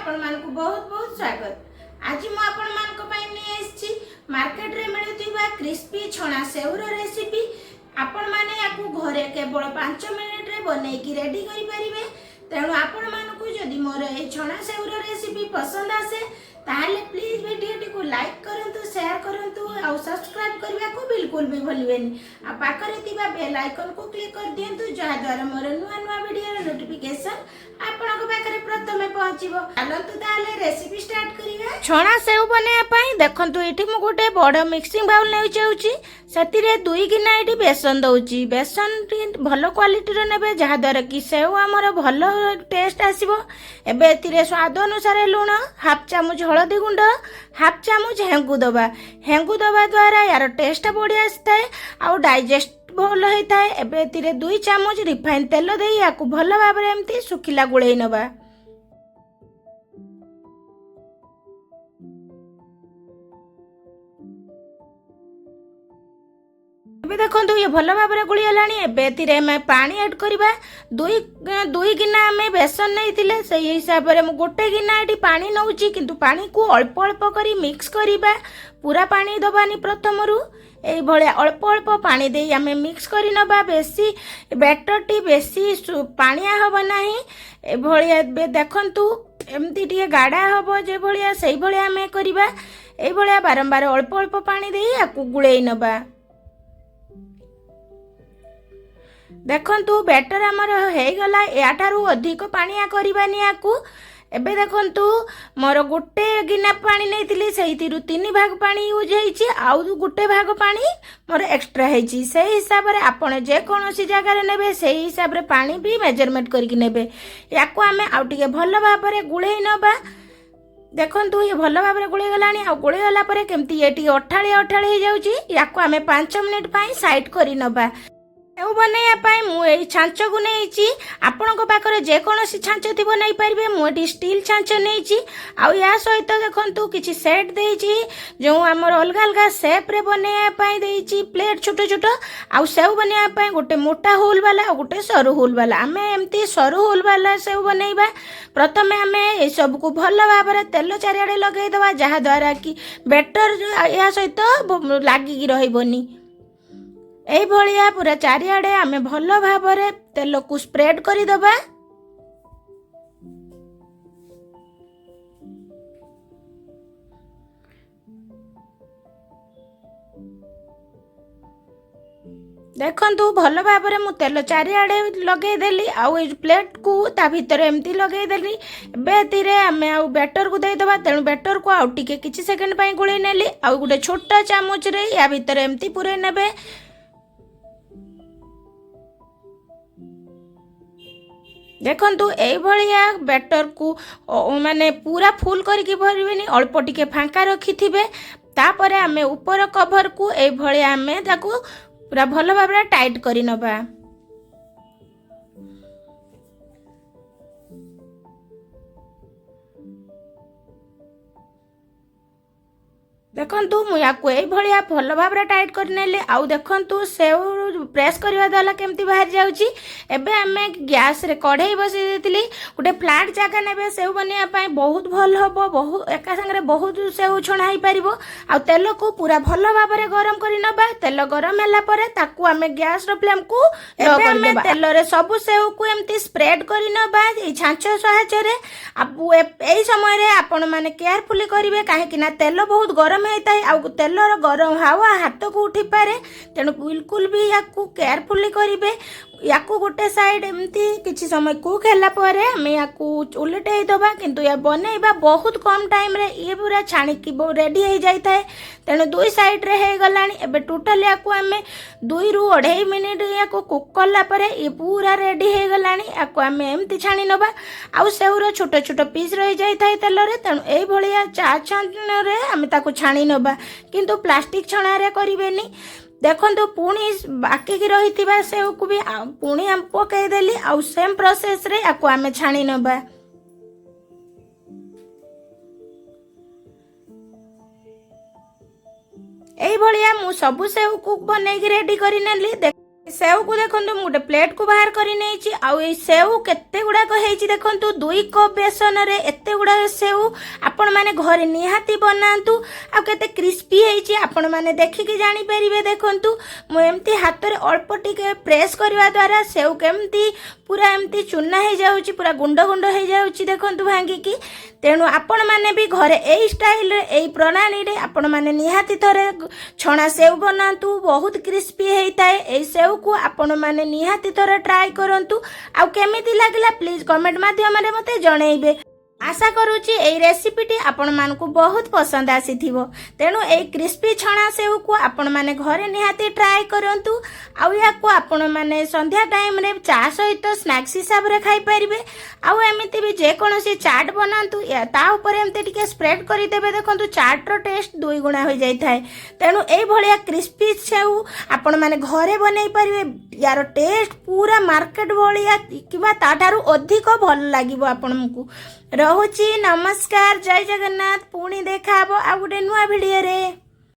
आपण मानकु बहुत बहुत स्वागत। आज मु आपण मानक पई नै आछि मार्केट रे मिलुथिबा क्रिस्पी छणा सेउर रेसिपी। आपण माने याकु घरे केवल 5 मिनिट रे बनै की रेडी करि परिबे। तेणु आपण मानकु जदि मोर ए छणा सेउर रेसिपी पसंद आसे ताहले प्लीज वीडियो को लाइक करंतु, शेयर करंतु और सब्सक्राइब करबा को बिल्कुल भी भूलबेनी। आ पाखरे थिबा बेल आइकन को क्लिक कर दियंतु जहा द्वारा मोर नुआ नुआ वीडियो रो नोटिफिकेशन आपन को पाखरे प्रथमे पहुंचीबो। चलंतु ताहले रेसिपी स्टार्ट करिया। छणा सेउ बनेया पई देखंतु एठी मु गोटे बड़ मिक्सिंग बाउल नै चाहूची। सेतिरे 2 गिना एठी बेसन दउची। बेसन भलो क्वालिटी रो नेबे जहा द्वारा कि सेउ हमर भलो टेस्ट आसीबो। एबे एतिरे स्वाद अनुसार लूण, हाफ चामच हळदी गुंड, हाफ चामच हेंगु दबा द्वारा यार टेस्ट बढ़िया आसता है आउ डाइजेस्ट भल होता है। एबे एतिरे 2 चामच रिफाइन तेल दे याकु भल भाबरे एमती सुखिला गुळेई नबा। एबे देखंतु ये भल भाबरे गुळी हलानी। एबे एतिरे मैं पानी ऐड करबा। 2 गिना हमें बेसन नहीं थिले सही हिसाब रे मु गोटे गिना एटी पानी नउची, किंतु पानी को अल्प अल्प करी मिक्स करबा। पूरा पानी दबानी प्रथमरु ए भलिया अल्प अल्प पानी दे हमें मिक्स करी नबा। बेसी बैटर टी बेसी पानिया हबो नाही। ए भलिया देखंतु एमती टिके गाढ़ा हबो जे भलिया सही भलिया हमें करबा। ए भलिया बारंबार अल्प अल्प पानी दे याकु गुळेई नबा। देखंतु बैटर हमर हे गला याठारु अधिक पानिया करबानी याकु। एबे देखंतु मोर गोटे गिना पानी नैतिली सेहितिरु 3 भाग पानी यूज हेछि आउ गोटे भाग पानी मोर एक्स्ट्रा हेछि। सेही हिसाब रे आपण जे कोनोसी जगह रे नेबे सेही हिसाब रे पानी भी मेजरमेंट करके नेबे। याकु हमें आउ टिके भलो भाबरे गुळेई नबा। देखंतु ये भलो भाबरे गुळेई गलानी। आ गुळेई गला परे केमती एटी अठाळी अठाळी हे जाउची। याकु हमें 5 मिनिट पई साइड करी नबा। सेउ बनैया पाई मु ए छांच को नेइची। आपन को पाखरे जे कोनोसी छांच थिबो नै परिबे। मु एटी स्टील छांच नेइची। आ या सहित देखंतु किछि सेट देइची जो हमर अलगा अलगा शेप रे बनैया पाई देइची। प्लेट छोटो छोटो आ सेउ बनैया पाई गोटे मोटा होल वाला आ गोटे सरू होल वाला। हमें एमती सरू होल वाला सेउ बनैबा। प्रथमे हमें ए सब को भलो भाबरे तेल चारियाडे लगेइ दबा जहा द्वारा कि बेटर या सहित लागि कि रहिबोनी। एई भलिया पूरा चारियाडे आमे भलो भाबरे तेल को स्प्रेड करी दबा। देखंतु भलो भाबरे मु तेल चारियाडे लगे देली आउ ए प्लेट को ता भीतर एमती लगे देली। बेतिरे आमे आउ बैटर को दे दबा। तेनु बैटर को आउ टिके किछि सेकंड पई गुळेई नेली। आउ गुटे छोटा चामच रे या भीतर एमती पुरे नेबे। देखंतु एई भलिया बैटर को माने पूरा फुल करके भरबेनी, अल्प टिके फांका रखिथिबे। तापरे हमें ऊपर कवर को एई भलिया हमें ताकू पूरा भलो भाबरे टाइट करी नबा। देखंतु मु याकु एई भलिया भलो भाबरे टाइट कर नेले। आउ देखंतु सेउ प्रेस करबा द्वारा केमती बाहर जाउची। एबे हमें गैस रे कढ़ाई बसि देतिली। गोटे फ्लैट जगह नेबे सेउ बनिया पई बहुत भल हबो। बहुत एका संगे बहुत सेउ छणा ही परिबो। आ तेल को पूरा भलो भाबरे गरम करी नबा। तेल गरम होला परे ताकू हमें गैस रो फ्लेम को लो कर देबा। तेल रे सब सेउ को एमती स्प्रेड करी नबा ए छांच सहायता रे। अब एई समय रे आपण माने केयरफुली करिवे काहे कि ना तेल बहुत गरम तेलर गरम हावा हाथ को उठी पारे। तेणु बिल्कुल भी याकू केयरफुली करिवे। याकू गोटे साइड एमती किछि समय कुक हैला परे हमें याकू उलटै दबा। किंतु या बनेइबा बहुत कम टाइम रे ये पूरा छाणी की रेडी हो जाई थाए। तेणु 2 साइड रे हे गलानी। एबे टोटल याकू हमें 2 रु 2.5 मिनिट याकू कुक करला परे ये पूरा रेडी हो गलानी। याकू हमें एमती छाणी नबा। आउ सेउर छोटो छोटो पीस रही जाई थाए तेल रे। तेणु एई भलिया चा छाण रे हमें ताकू छाणी नबा, किंतु प्लास्टिक छणा रे करिवेनी। देखंतु पुणी बाकी की रही सेउ को भी पुणी हम पकई देली। आउ सेम प्रोसेस रे याकू हमें छाणी नबा। एई भलिया मु सब सेउ को बनै की रेडी करि नेली। सेव को देखो मुझे गोटे प्लेट को बाहर कर सेव केते गुड़ाक देखो 2 कप बेसन रे एते गुड़ा सेव आपण मैंने घरे निहाती बनातु आते क्रिस्पी होती आपण मैंने देखिकी जानीपर देखु मुझे हाथ में अल्प टिके प्रेस करने द्वारा सेव केमती पूरा एमती चूना हो जाऊँगी पूरा गुंड गुंड हो जाऊँगी देखु भांगिकी तेणु आपण मैंने भी घरे यही स्टाइल यही प्रणाली रे आपण मैंने निहाती थरे छणा सेव बनातु बहुत क्रिस्पी होता है यही सेव को आपण मैंने निहाती थरे ट्राई करंतु आउ केमिति लागला प्लीज कमेंट माध्यम रे मते जणैबे। आशा करूची एई रेसिपीटी आपण मानकु बहुत पसंद आसीथिबो तेणु एई क्रिस्पी छणा सेव को आपण माने घरे निहाती ट्राई करंतु आउ याको आपण माने संध्या टाइम रे चा सहित स्नैक्स हिसाब रे खाई परिबे आउ एमिति भी जे कोनोसी चाट बनांतु या ता ऊपर एमते टिके स्प्रेड करि देबे देखंतु चाट रो टेस्ट 2 गुणा हो जाई थाए तेणु एई भलिया क्रिस्पी सेव आपण माने घरे बनै परिबे यार टेस्ट पूरा मार्केट भलिया किबा ताठारु अधिक भल लागिबो आपनकु। रहुची नमस्कार जय जगन्नाथ पुणी देखा आ गोटे नुआ भिडियो रे।